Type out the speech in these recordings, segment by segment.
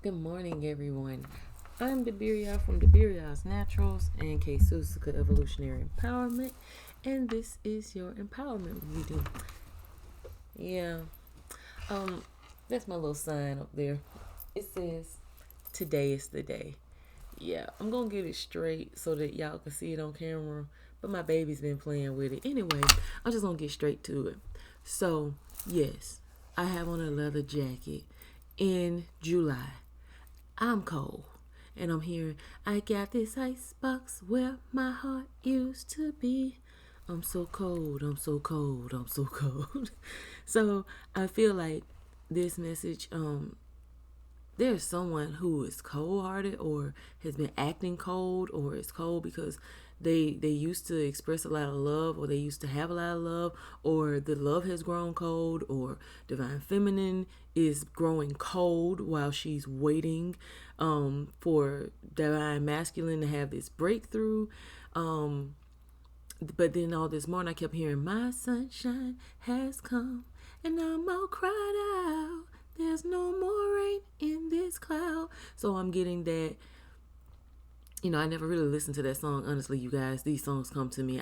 Good morning, everyone. I'm Debiria from Debiria's Naturals and K Susuka Evolutionary Empowerment, and this is your empowerment reading. Yeah, um, that's my little sign up there. It says, "Today is the day." Yeah, I'm gonna get it straight so that y'all can see it on camera. But my baby's been playing with it anyway. I'm just gonna get straight to it. So, yes, I have on a leather jacket in July. I'm cold. And I'm hearing, I got this ice box where my heart used to be. I'm so cold, I'm so cold, I'm so cold. So I feel like this message, there's someone who is cold hearted or has been acting cold or is cold because they used to express a lot of love or they used to have a lot of love or the love has grown cold or divine feminine is growing cold while she's waiting for divine masculine to have this breakthrough. But then all this morning I kept hearing, my sunshine has come and I'm all cried out. There's no more rain in this cloud. So I'm getting that, I never really listened to that song, honestly, you guys. These songs come to me.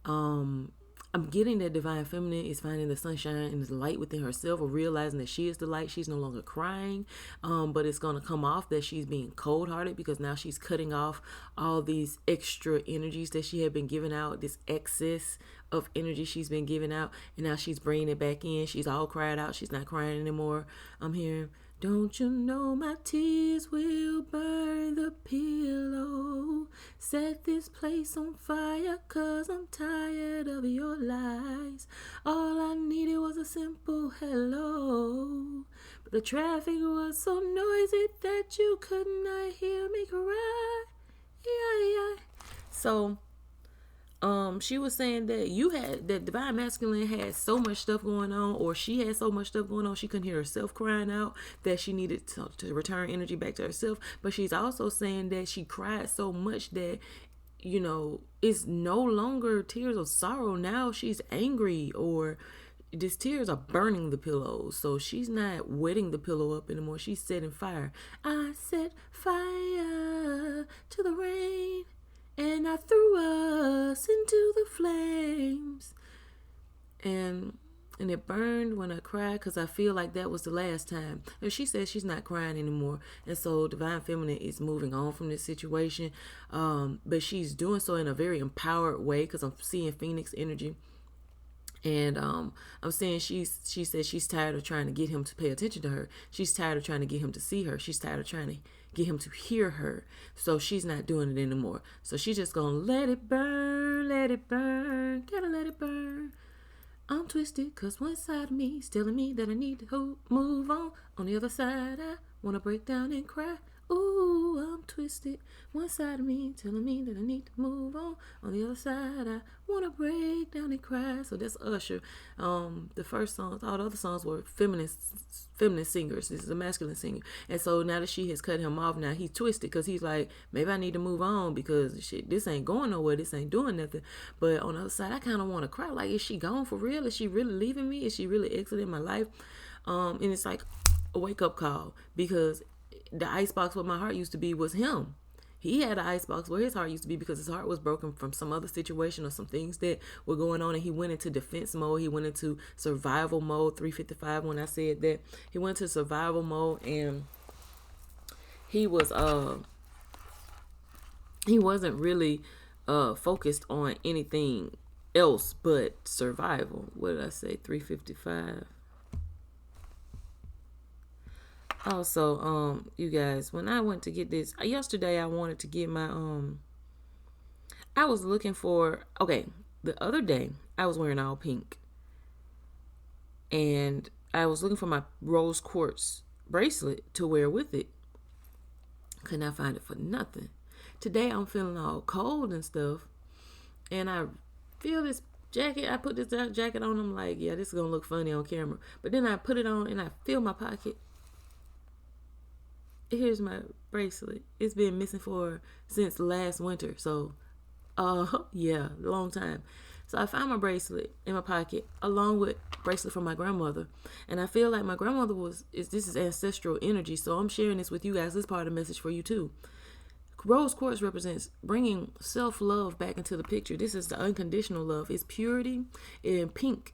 Um, I'm getting that divine feminine is finding the sunshine and the light within herself or realizing that she is the light. She's no longer crying. But it's going to come off that she's being cold hearted because now she's cutting off all these extra energies that she had been giving out, this excess of energy she's been giving out. And now she's bringing it back in. She's all cried out. She's not crying anymore. I'm hearing, don't you know my tears will burn the pillow? Set this place on fire, 'cause I'm tired of your lies. All I needed was a simple hello. But the traffic was so noisy that you could not hear me cry. Yeah. So, she was saying that that divine masculine had so much stuff going on, or she had so much stuff going on, she couldn't hear herself crying out, that she needed to return energy back to herself. But she's also saying that she cried so much that, it's no longer tears of sorrow. Now she's angry, or these tears are burning the pillows. So she's not wetting the pillow up anymore. She's setting fire. I set fire to the rain and I threw us into the flames. And it burned when I cried because I feel like that was the last time. And she says she's not crying anymore. And so Divine Feminine is moving on from this situation. But she's doing so in a very empowered way because I'm seeing Phoenix energy. And I'm saying she says she's tired of trying to get him to pay attention to her. She's tired of trying to get him to see her. She's tired of trying to get him to hear her. So she's not doing it anymore. So she's just gonna let it burn, gotta let it burn. I'm twisted cause one side of me is telling me that I need to move on. On the other side, I wanna break down and cry. Ooh, I'm twisted. One side of me telling me that I need to move on. On the other side, I wanna break down and cry. So that's Usher. The first songs, all the other songs were feminine singers. This is a masculine singer. And so now that she has cut him off, now he's twisted because he's like, maybe I need to move on because shit, this ain't going nowhere. This ain't doing nothing. But on the other side, I kind of want to cry. Like, is she gone for real? Is she really leaving me? Is she really exiting my life? And it's like a wake up call because the icebox where my heart used to be was him. He had an icebox where his heart used to be because his heart was broken from some other situation or some things that were going on, and he went into defense mode. He went into survival mode. 355 when I said that. He went into survival mode, and he wasn't really focused on anything else but survival. What did I say? 355. Also, you guys, when I went to get this yesterday, I wanted to get my I was looking for, okay, the other day I was wearing all pink and I was looking for my rose quartz bracelet to wear with it. Could not find it for nothing. Today I'm feeling all cold and stuff, and I feel this jacket. I put this jacket on. I'm like, yeah, this is gonna look funny on camera. But then I put it on and I feel my pocket. Here's my bracelet. It's been missing since last winter. So, yeah, long time. So I found my bracelet in my pocket along with bracelet from my grandmother. And I feel like my grandmother this is ancestral energy. So I'm sharing this with you guys. This is part of the message for you too. Rose quartz represents bringing self-love back into the picture. This is the unconditional love. It's purity. And pink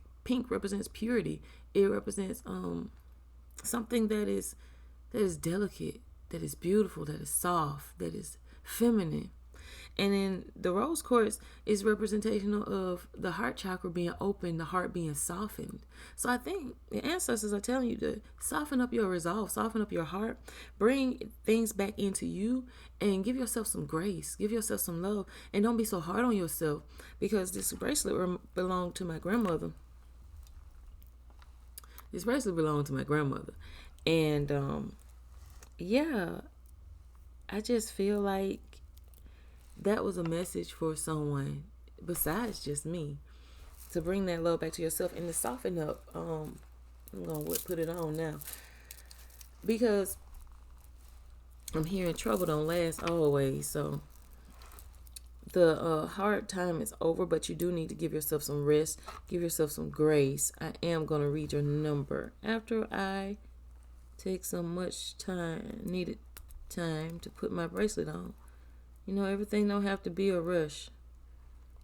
represents purity. It represents something that is delicate, that is beautiful, that is soft, that is feminine. And then the rose quartz is representational of the heart chakra being open, the heart being softened. So I think the ancestors are telling you to soften up your resolve, soften up your heart, bring things back into you, and give yourself some grace, give yourself some love, and don't be so hard on yourself, because this bracelet belonged to my grandmother. This bracelet belonged to my grandmother. And yeah, I just feel like that was a message for someone besides just me, to bring that love back to yourself and to soften up. I'm gonna put it on now, because I'm hearing trouble don't last always. So the hard time is over, but you do need to give yourself some rest, give yourself some grace. I am gonna read your number after I take some needed time to put my bracelet on. You know, everything don't have to be a rush.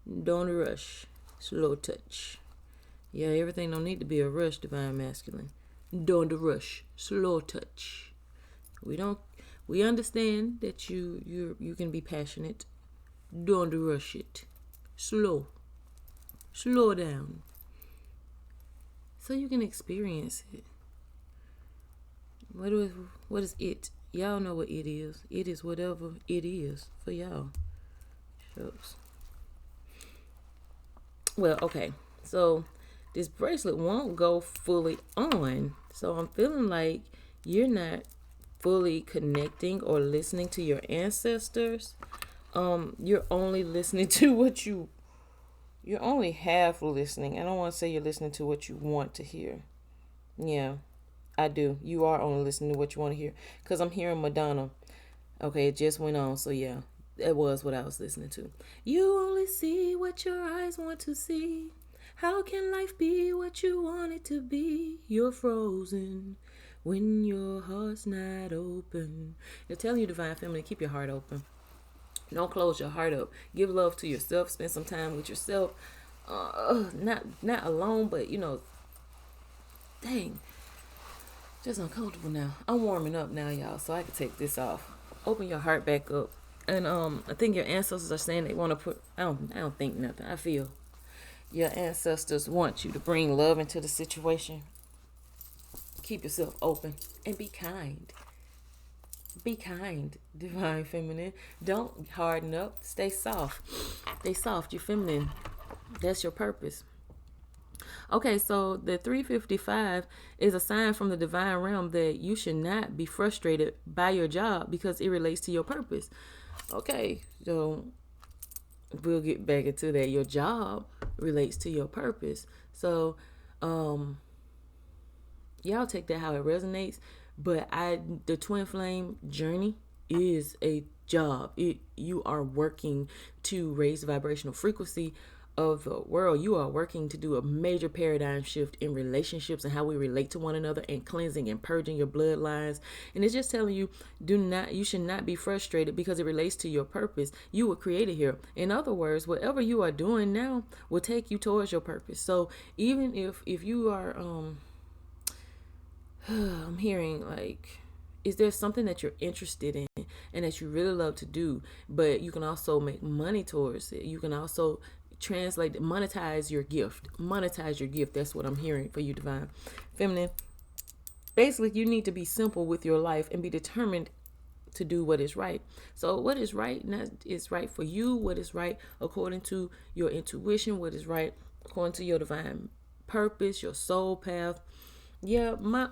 Don't rush. Slow touch. Yeah, everything don't need to be a rush, Divine Masculine. Don't rush. Slow touch. We understand that you can be passionate. Don't rush it. Slow down. So you can experience it. What is it? Y'all know what it is. It is whatever it is for y'all. Shucks. Well, okay. So this bracelet won't go fully on. So I'm feeling like you're not fully connecting or listening to your ancestors. You're only listening to you're only half listening. I don't want to say you're listening to what you want to hear. Yeah. I do. You are only listening to what you want to hear. Because I'm hearing Madonna. Okay, it just went on. So yeah, that was what I was listening to. You only see what your eyes want to see. How can life be what you want it to be? You're frozen when your heart's not open. They're telling you, Divine Feminine, keep your heart open. Don't close your heart up. Give love to yourself. Spend some time with yourself. Not alone, but dang. Just uncomfortable now. I'm warming up now, y'all, so I can take this off. Open your heart back up. And I think your ancestors are saying they want to put, I don't think nothing. I feel your ancestors want you to bring love into the situation. Keep yourself open and be kind. Be kind, Divine Feminine. Don't harden up. Stay soft. Stay soft. You're feminine. That's your purpose. Okay, so the 355 is a sign from the divine realm that you should not be frustrated by your job because it relates to your purpose. Okay, so we'll get back into that. Your job relates to your purpose. So y'all take that how it resonates. But the twin flame journey is a job. You are working to raise the vibrational frequency of the world. You are working to do a major paradigm shift in relationships and how we relate to one another, and cleansing and purging your bloodlines. And it's just telling you, you should not be frustrated because it relates to your purpose. You were created here. In other words, whatever you are doing now will take you towards your purpose. So even if you are I'm hearing like, is there something that you're interested in and that you really love to do, but you can also make money towards it? You can also monetize your gift. That's what I'm hearing for you, Divine Feminine. Basically, you need to be simple with your life and be determined to do what is right. So what is right is right for you, what is right according to your intuition, what is right according to your divine purpose, your soul path. Yeah, my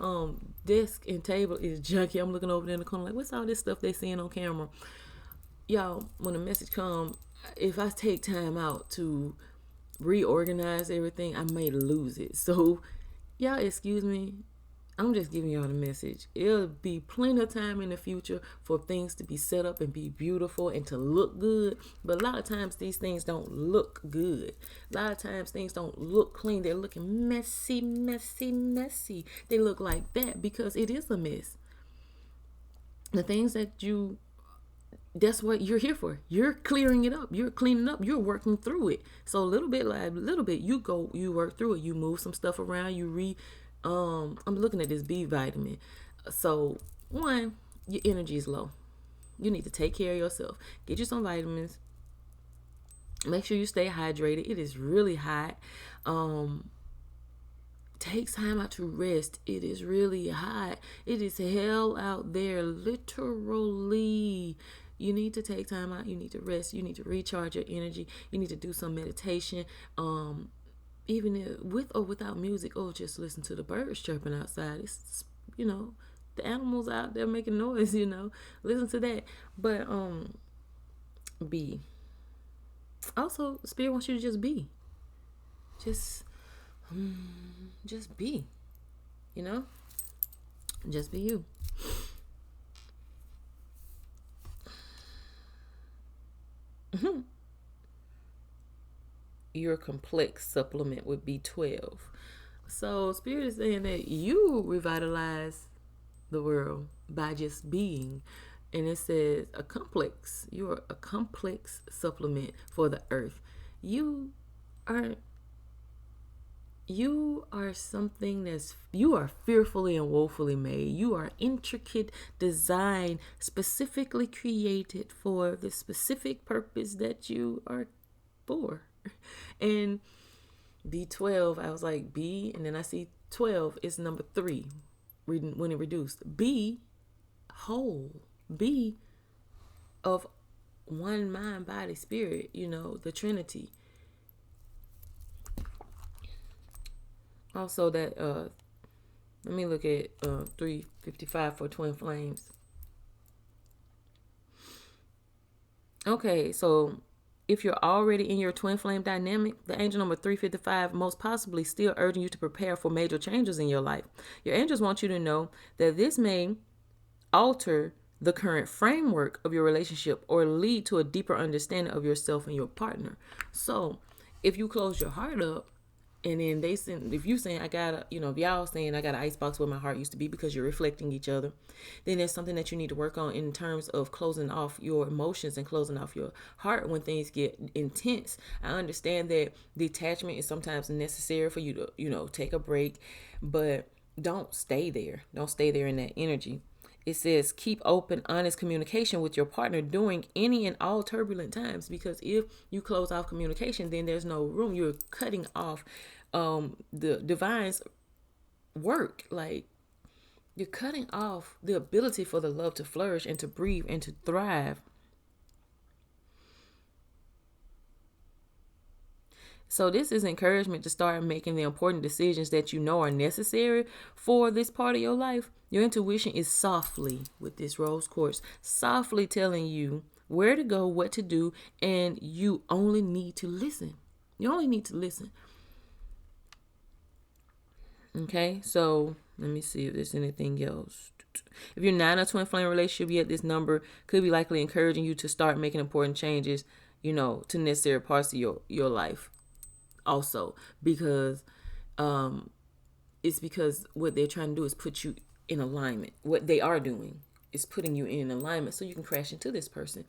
desk and table is junky. I'm looking over there in the corner like, what's all this stuff they seeing on camera? Y'all, when a message comes, if I take time out to reorganize everything, I may lose it. So y'all excuse me. I'm just giving y'all the message. It'll be plenty of time in the future for things to be set up and be beautiful and to look good. But a lot of times these things don't look good. A lot of times things don't look clean. They're looking messy, messy, messy. They look like that because it is a mess. The things that's what you're here for. You're clearing it up. You're cleaning up. You're working through it. So little bit by little bit, you work through it. You move some stuff around. I'm looking at this B vitamin. So one, your energy is low. You need to take care of yourself. Get you some vitamins. Make sure you stay hydrated. It is really hot. Take time out to rest. It is really hot. It is hell out there, literally. You need to take time out. You need to rest. You need to recharge your energy. You need to do some meditation. Even with or without music, or just listen to the birds chirping outside. It's, the animals out there making noise, listen to that. But be. Also, Spirit wants you to just be. Just be, just be you. Your complex supplement with B12. So Spirit is saying that you revitalize the world by just being. And it says you're a complex supplement for the earth. You are something you are fearfully and woefully made. You are intricate design, specifically created for the specific purpose that you are for. And B12, I was like B, and then I see 12 is number 3 when it reduced. Be whole. Be of one mind, body, spirit, the Trinity. Also that let me look at 355 for twin flames. Okay, so if you're already in your twin flame dynamic, the angel number 355 most possibly still urging you to prepare for major changes in your life. Your angels want you to know that this may alter the current framework of your relationship or lead to a deeper understanding of yourself and your partner. So if you close your heart up, and then if you saying if y'all saying I got an icebox where my heart used to be because you're reflecting each other, then there's something that you need to work on in terms of closing off your emotions and closing off your heart when things get intense. I understand that detachment is sometimes necessary for you to, take a break, but don't stay there. Don't stay there in that energy. It says keep open, honest communication with your partner during any and all turbulent times, because if you close off communication, then there's no room. You're cutting off the divine's work. Like, you're cutting off the ability for the love to flourish and to breathe and to thrive. So this is encouragement to start making the important decisions that you know are necessary for this part of your life. Your intuition is softly, with this rose quartz, softly telling you where to go, what to do, and you only need to listen. You only need to listen. Okay, so let me see if there's anything else. If you're not in a twin flame relationship yet, this number could be likely encouraging you to start making important changes, to necessary parts of your life. Also, because it's because what they're trying to do is put you in alignment. What they are doing is putting you in alignment so you can crash into this person.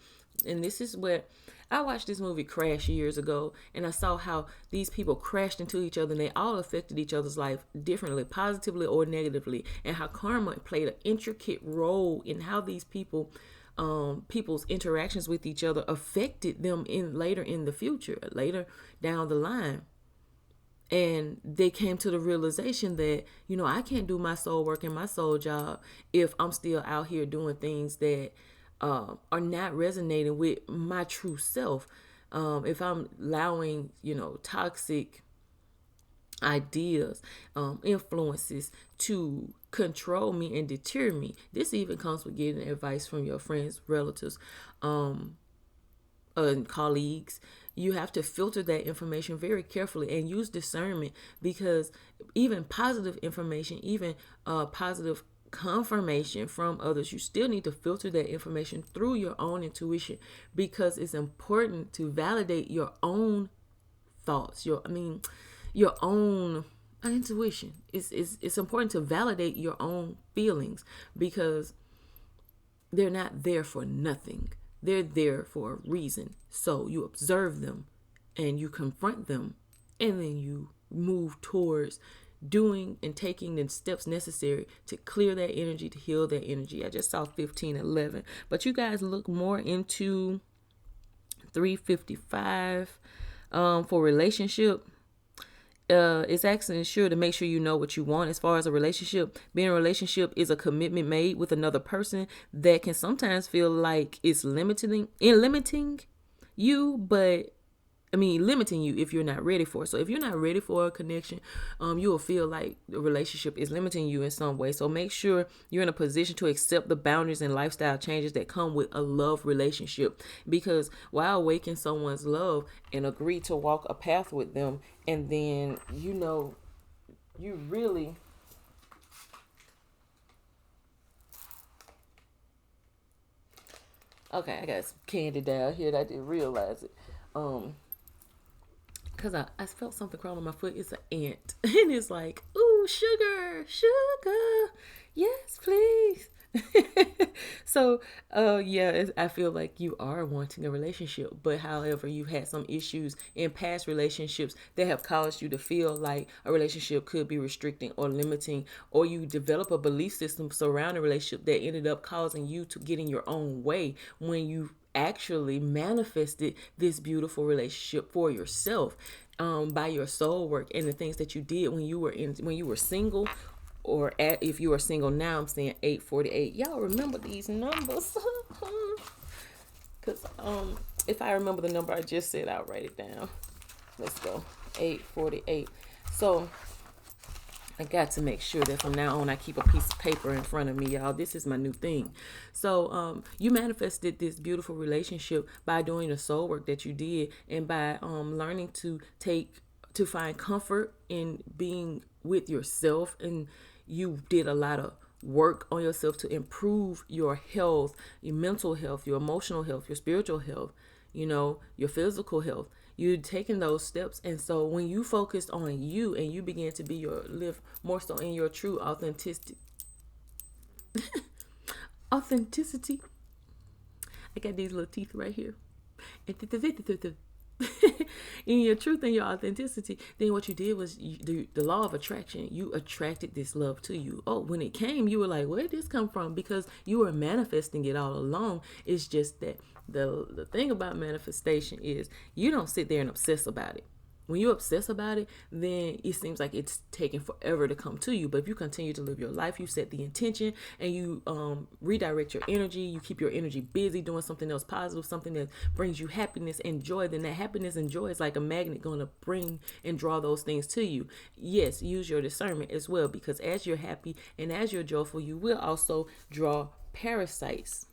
And this is what I watched this movie Crash years ago, and I saw how these people crashed into each other and they all affected each other's life differently, positively or negatively, and how karma played an intricate role in how these people's interactions with each other affected them later in the future, later down the line. And they came to the realization that, I can't do my soul work and my soul job if I'm still out here doing things that are not resonating with my true self. If I'm allowing, toxic ideas, influences to control me and deter me. This even comes with getting advice from your friends, relatives, and colleagues. you have to filter that information very carefully and use discernment, because even positive information, even positive confirmation from others, you still need to filter that information through your own intuition, because it's important to validate your own thoughts, your own intuition. It's important to validate your own feelings, because they're not there for nothing. They're there for a reason. So you observe them and you confront them, and then you move towards doing and taking the steps necessary to clear that energy, to heal that energy. I just saw 1511, but you guys look more into 355 for relationship. It's actually sure to make sure you know what you want as far as a relationship. Being in a relationship is a commitment made with another person that can sometimes feel like it's limiting you, but limiting you if you're not ready for it. So if you're not ready for a connection, you will feel like the relationship is limiting you in some way. So make sure you're in a position to accept the boundaries and lifestyle changes that come with a love relationship. Because while awakening someone's love and agree to walk a path with them, and then you really okay, I got some candy down here that I didn't realize it. Because I felt something crawling on my foot. It's an ant. And it's like, ooh, sugar, yes, please. So, yeah, I feel like you are wanting a relationship. But however, you've had some issues in past relationships that have caused you to feel like a relationship could be restricting or limiting, or you develop a belief system surrounding a relationship that ended up causing you to get in your own way when you actually manifested this beautiful relationship for yourself, by your soul work and the things that you did when you were single, or if you are single now. I'm saying 848. Y'all remember these numbers? Because if I remember the number I just said, I'll write it down. Let's go. 848. So I got to make sure that from now on I keep a piece of paper in front of me, y'all. This is my new thing. So you manifested this beautiful relationship by doing the soul work that you did, and by learning to find comfort in being with yourself. And you did a lot of work on yourself to improve your health, your mental health, your emotional health, your spiritual health, your physical health. You're taking those steps. And so when you focused on you and you began to live more so in your true authenticity, I got these little teeth right here. In your truth and your authenticity, then what you did was the law of attraction. You attracted this love to you. Oh, when it came, you were like, where did this come from? Because you were manifesting it all along. It's just that the thing about manifestation is you don't sit there and obsess about it. When you obsess about it, then it seems like it's taking forever to come to you. But if you continue to live your life, you set the intention, and you redirect your energy, you keep your energy busy doing something else positive, something that brings you happiness and joy, then that happiness and joy is like a magnet going to bring and draw those things to you. Yes, use your discernment as well, because as you're happy and as you're joyful, you will also draw parasites.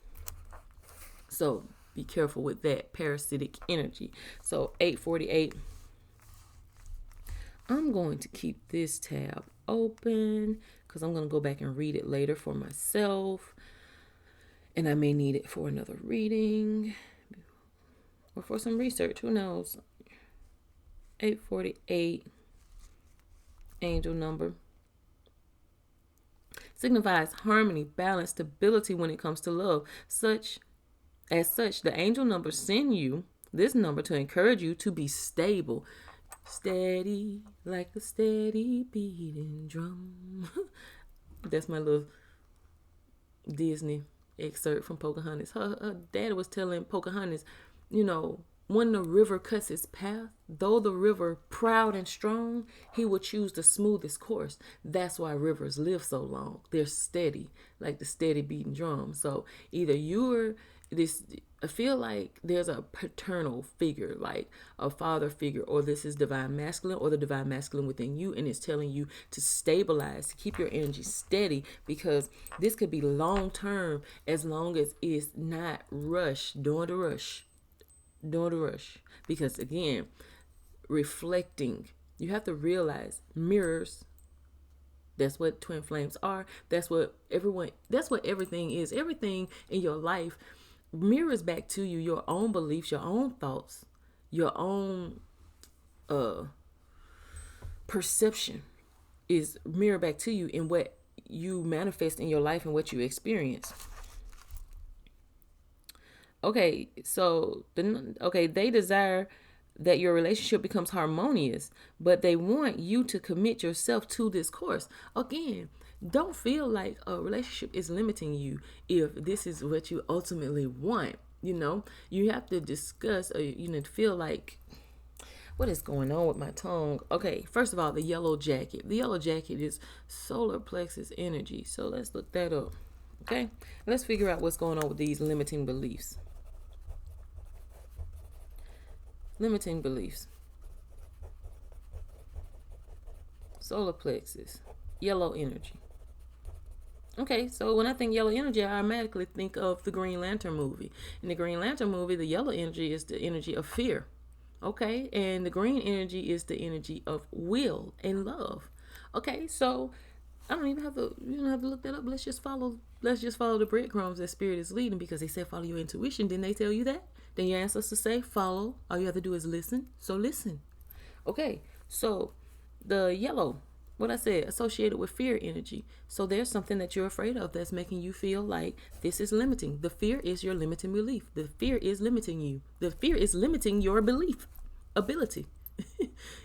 So be careful with that parasitic energy. So 848. I'm going to keep this tab open because I'm going to go back and read it later for myself. And I may need it for another reading or for some research. Who knows? 848, angel number, signifies harmony, balance, stability when it comes to love. As such, the angel numbers send you this number to encourage you to be stable. Steady like a steady beating drum. That's my little Disney excerpt from Pocahontas. Her dad was telling Pocahontas, when the river cuts its path, though the river proud and strong, he will choose the smoothest course. That's why rivers live so long. They're steady, like the steady beating drum. So either I feel like there's a paternal figure, like a father figure, or this is divine masculine, or the divine masculine within you, and it's telling you to stabilize, to keep your energy steady, because this could be long term as long as it's not during the rush. Don't rush. Because again, reflecting, you have to realize mirrors. That's what twin flames are. That's what everything is. Everything in your life mirrors back to you your own beliefs, your own thoughts, your own uh perception is mirror back to you in what you manifest in your life and what you experience. Okay, so they desire that your relationship becomes harmonious, but they want you to commit yourself to this course. Again, don't feel like a relationship is limiting you if this is what you ultimately want. You have to discuss, feel like, what is going on with my tongue? Okay, first of all, the yellow jacket. The yellow jacket is solar plexus energy. So let's look that up. Okay, let's figure out what's going on with these limiting beliefs. Limiting beliefs. Solar plexus. Yellow energy. Okay, so when I think yellow energy, I automatically think of the Green Lantern movie. In the Green Lantern movie, the yellow energy is the energy of fear. Okay, and the green energy is the energy of will and love. Okay, so I don't even have to you don't have to look that up. Let's just follow the breadcrumbs that spirit is leading, because they said follow your intuition. Didn't they tell you that? Then your ancestors say follow. All you have to do is listen. So listen. Okay, so the yellow, what I said, associated with fear energy. So there's something that you're afraid of that's making you feel like this is limiting. The fear is your limiting belief. The fear is limiting you. The fear is limiting your belief ability,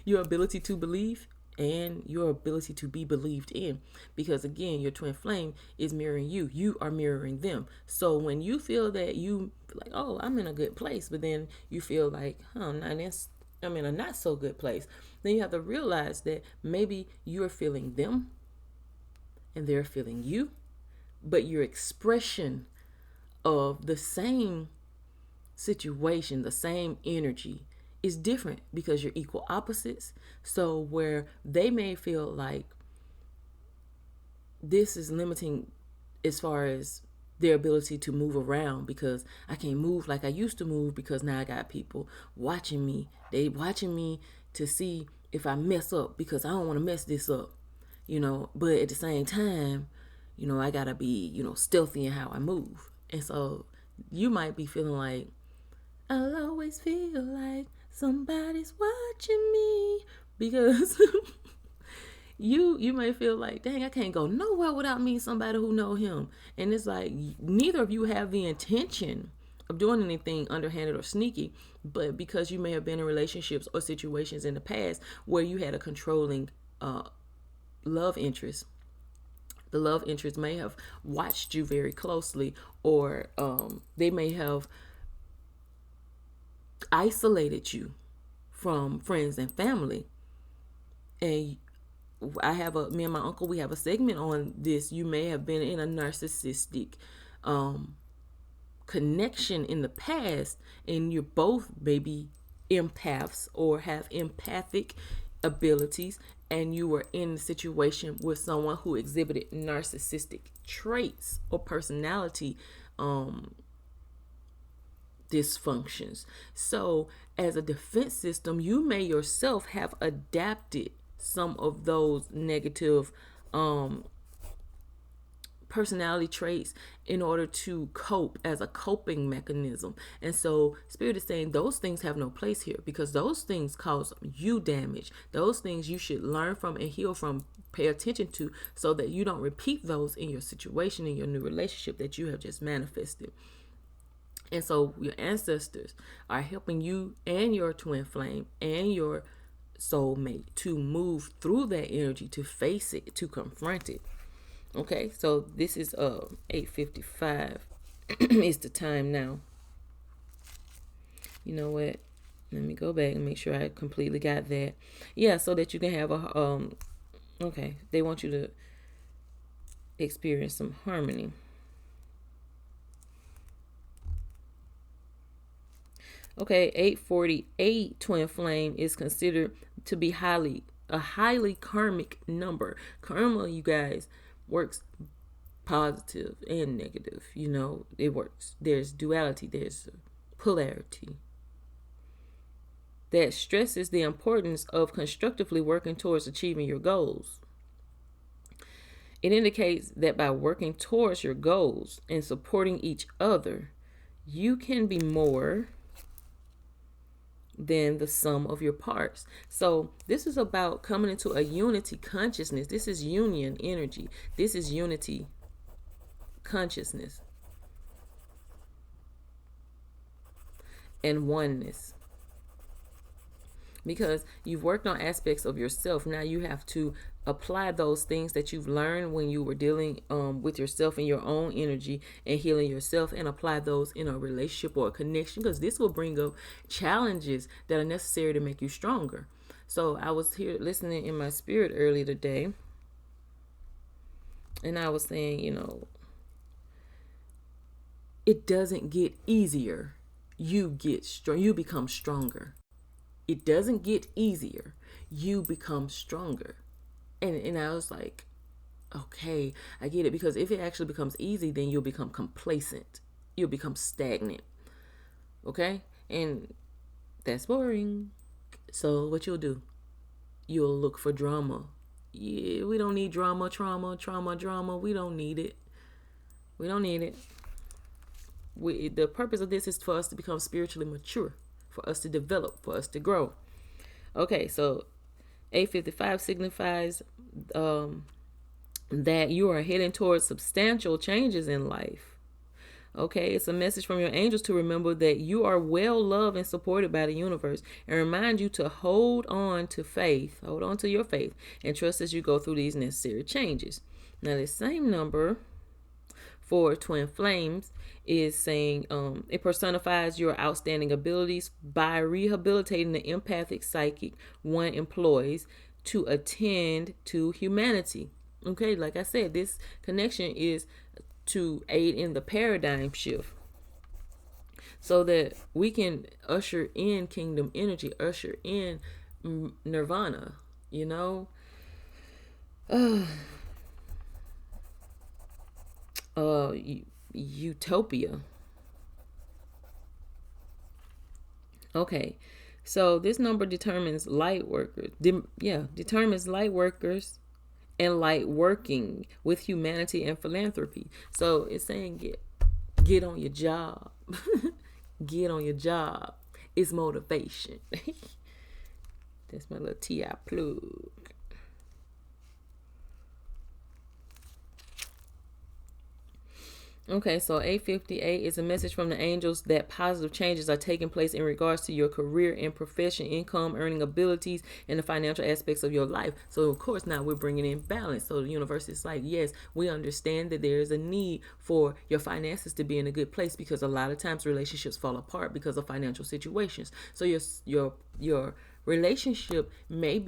your ability to believe and your ability to be believed in. Because again, your twin flame is mirroring you. You are mirroring them. So when you feel that you like, oh, I'm in a good place, but then you feel like, I'm in a not so good place, then you have to realize that maybe you're feeling them and they're feeling you, but your expression of the same situation, the same energy is different because you're equal opposites. So where they may feel like this is limiting as far as their ability to move around, because I can't move like I used to move because now I got people watching me. They watching me to see if I mess up, because I don't want to mess this up, but at the same time, I gotta be, stealthy in how I move. And so you might be feeling like, I'll always feel like somebody's watching me, because you may feel like, dang, I can't go nowhere without meeting somebody who know him. And it's like neither of you have the intention of doing anything underhanded or sneaky, but because you may have been in relationships or situations in the past where you had a controlling love interest. The love interest may have watched you very closely, or they may have isolated you from friends and family. And me and my uncle, we have a segment on this. You may have been in a narcissistic connection in the past, and you're both maybe empaths or have empathic abilities, and you were in a situation with someone who exhibited narcissistic traits or personality dysfunctions. So as a defense system, you may yourself have adapted some of those negative personality traits in order to cope, as a coping mechanism. And so spirit is saying those things have no place here, because those things cause you damage. Those things you should learn from and heal from, pay attention to, so that you don't repeat those in your situation, in your new relationship that you have just manifested. And so your ancestors are helping you and your twin flame and your soulmate to move through that energy, to face it, to confront it. Okay, so this is 8:55 is the time now. You know what? Let me go back and make sure I completely got that. Yeah, so that you can have a okay, they want you to experience some harmony. Okay, 848 twin flame is considered to be a highly karmic number. Karma, you guys, works positive and negative. It works. There's duality, there's polarity. that stresses the importance of constructively working towards achieving your goals. It indicates that by working towards your goals and supporting each other, you can be more than the sum of your parts. So this is about coming into a unity consciousness. This is union energy. This is unity consciousness and oneness. Because you've worked on aspects of yourself. Now you have to apply those things that you've learned when you were dealing with yourself and your own energy and healing yourself, and apply those in a relationship or a connection, because this will bring up challenges that are necessary to make you stronger. So I was here listening in my spirit earlier today, and I was saying, it doesn't get easier. You get strong. You become stronger. It doesn't get easier. You become stronger. And I was like, okay, I get it. Because if it actually becomes easy, then you'll become complacent. You'll become stagnant. Okay? And that's boring. So what you'll do, you'll look for drama. Yeah, we don't need drama. We don't need it. We don't need it. The purpose of this is for us to become spiritually mature, for us to develop, for us to grow. Okay, so 855 signifies that you are heading towards substantial changes in life. Okay, it's a message from your angels to remember that you are well loved and supported by the universe, and remind you to hold on to your faith, and trust as you go through these necessary changes. Now, the same number for twin flames is saying it personifies your outstanding abilities by rehabilitating the empathic psychic one employs to attend to humanity. Okay, like I said, this connection is to aid in the paradigm shift so that we can usher in kingdom energy, usher in nirvana, utopia. Okay, so this number determines light workers. Determines light workers and light working with humanity and philanthropy. So it's saying get on your job. Get on your job. It's motivation. That's my little T.I. plug. Okay, so 858 is a message from the angels that positive changes are taking place in regards to your career and profession, income, earning abilities, and the financial aspects of your life. So, of course, now we're bringing in balance. So the universe is like, yes, we understand that there is a need for your finances to be in a good place, because a lot of times relationships fall apart because of financial situations. So your relationship may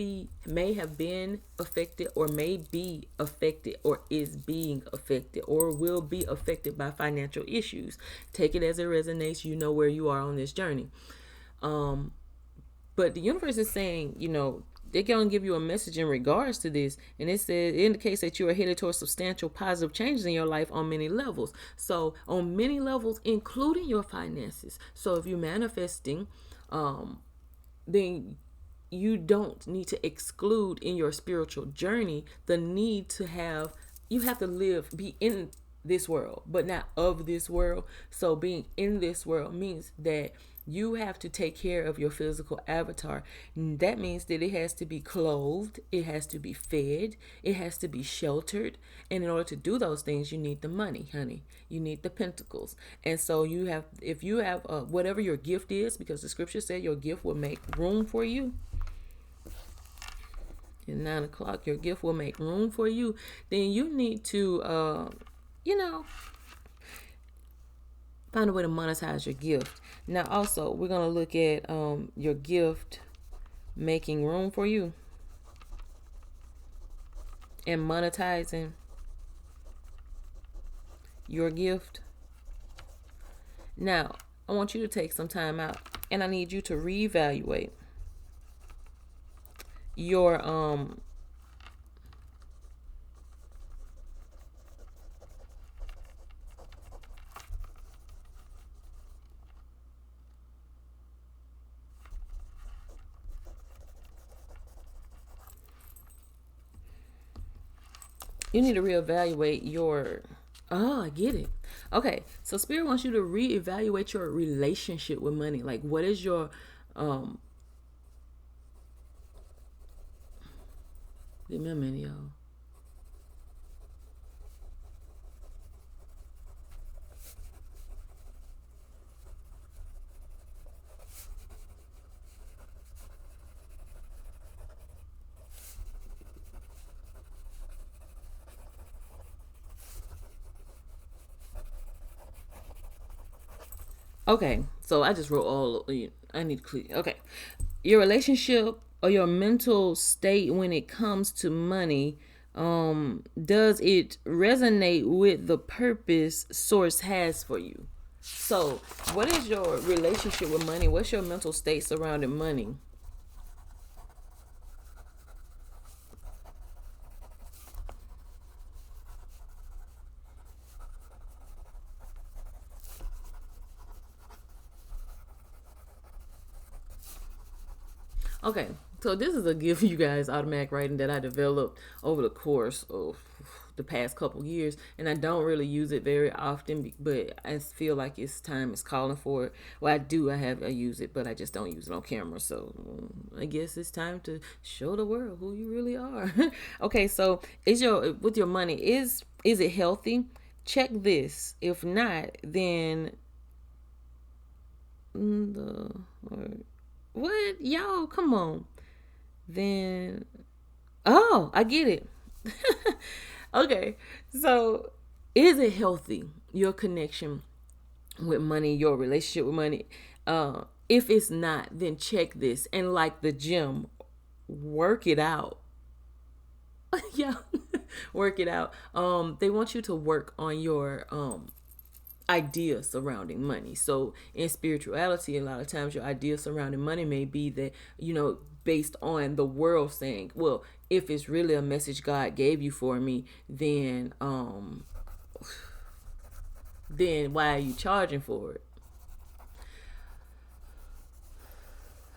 have been affected, or may be affected, or is being affected, or will be affected by financial issues. Take it as it resonates. You know where you are on this journey. But the universe is saying, they're going to give you a message in regards to this. And it indicates that you are headed towards substantial positive changes in your life on many levels. So on many levels, including your finances. So if you're manifesting, then you don't need to exclude in your spiritual journey the need to you have to be in this world, but not of this world. So being in this world means that you have to take care of your physical avatar. That means that it has to be clothed, it has to be fed, it has to be sheltered. And in order to do those things, you need the money, honey. You need the pentacles. And so if you have whatever your gift is, because the scripture said your gift will make room for you. At 9 o'clock, your gift will make room for you. Then you need to, find a way to monetize your gift. Now, also, we're going to look at your gift making room for you and monetizing your gift. Now, I want you to take some time out, and I need you to reevaluate your You need to reevaluate your. Oh, I get it. Okay, so Spirit wants you to reevaluate your relationship with money. Like, what is your um? Give me a minute, y'all. Okay, so I just wrote all. I need to clear. Okay, your relationship or your mental state when it comes to money. Does it resonate with the purpose source has for you? So, what is your relationship with money? What's your mental state surrounding money? Okay, so this is a give you guys automatic writing that I developed over the course of the past couple years, and I don't really use it very often, but I feel like it's time is calling for it. Well, I use it, but I just don't use it on camera. So I guess it's time to show the world who you really are. Okay, so is your with your money is it healthy? Check this. If not, then the what y'all come on then oh I get it. Okay, so is it healthy your connection with money, your relationship with money? If it's not, then check this, and like the gym, work it out. Yeah. Work it out. They want you to work on your idea surrounding money. So in spirituality, a lot of times your idea surrounding money may be that, based on the world saying, well, if it's really a message God gave you for me, then why are you charging for it?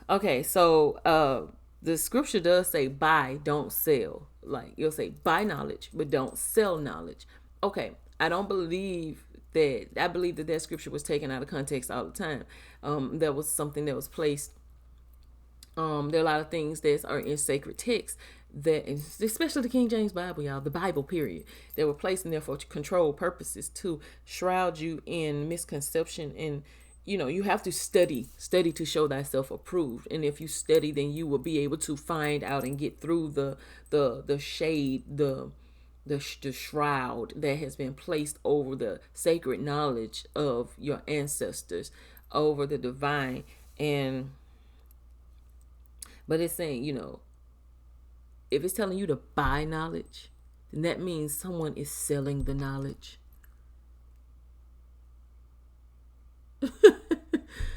Okay, so the scripture does say buy, don't sell. Like you'll say buy knowledge, but don't sell knowledge. Okay, I don't believe that. I believe that scripture was taken out of context all the time. That was something that was placed. There are a lot of things that are in sacred texts that, especially the King James Bible, y'all, the Bible, period, that were placed in there for control purposes to shroud you in misconception. And you have to study to show thyself approved. And if you study, then you will be able to find out and get through the shade, the shroud that has been placed over the sacred knowledge of your ancestors, over the divine. And but it's saying, if it's telling you to buy knowledge, then that means someone is selling the knowledge.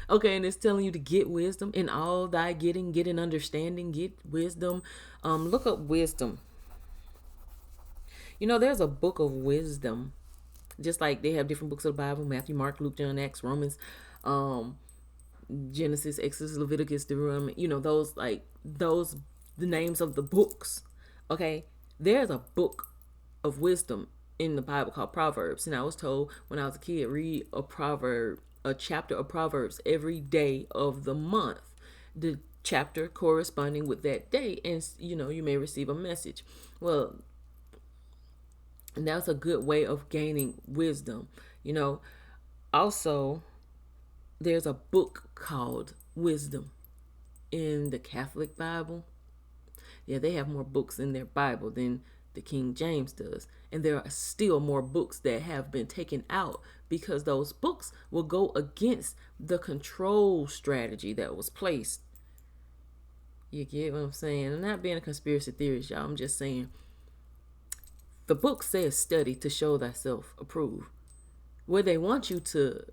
Okay, and it's telling you to get wisdom. In all thy getting, get an understanding, get wisdom. Look up wisdom. There's a book of wisdom. Just like they have different books of the Bible: Matthew, Mark, Luke, John, Acts, Romans, Genesis, Exodus, Leviticus, Deuteronomy. Those the names of the books. Okay, there's a book of wisdom in the Bible called Proverbs, and I was told when I was a kid, read a chapter of Proverbs every day of the month. The chapter corresponding with that day, and you may receive a message. Well, and that's a good way of gaining wisdom. Also, there's a book called Wisdom in the Catholic Bible. Yeah, they have more books in their Bible than the King James does. And there are still more books that have been taken out because those books will go against the control strategy that was placed. You get what I'm saying? I'm not being a conspiracy theorist, y'all. I'm just saying the book says study to show thyself approved. Where they want you to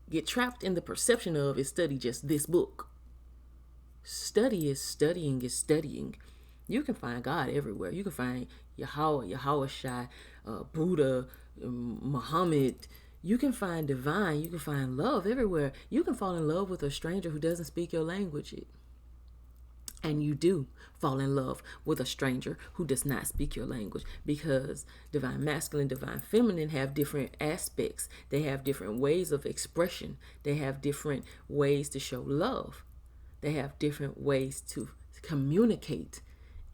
get trapped in the perception of is study just this book. Study is studying is studying. You can find God everywhere. You can find Yahweh Shai, Buddha, Muhammad. You can find divine. You can find love everywhere. You can fall in love with a stranger who doesn't speak your language. And you do fall in love with a stranger who does not speak your language, because divine masculine, divine feminine have different aspects. They have different ways of expression. They have different ways to show love. They have different ways to communicate.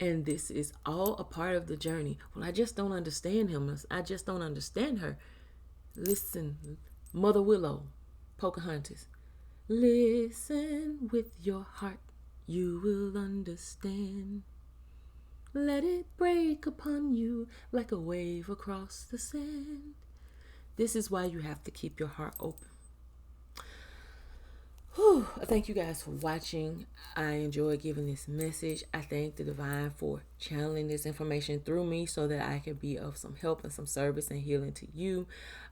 And this is all a part of the journey. Well, I just don't understand him. I just don't understand her. Listen, Mother Willow, Pocahontas. Listen with your heart, you will understand. Let it break upon you like a wave across the sand. This is why you have to keep your heart open. Thank you guys for watching. I enjoy giving this message. I thank the divine for channeling this information through me so that I can be of some help and some service and healing to you.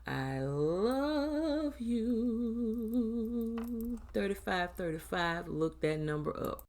I love you. 3535. Look that number up.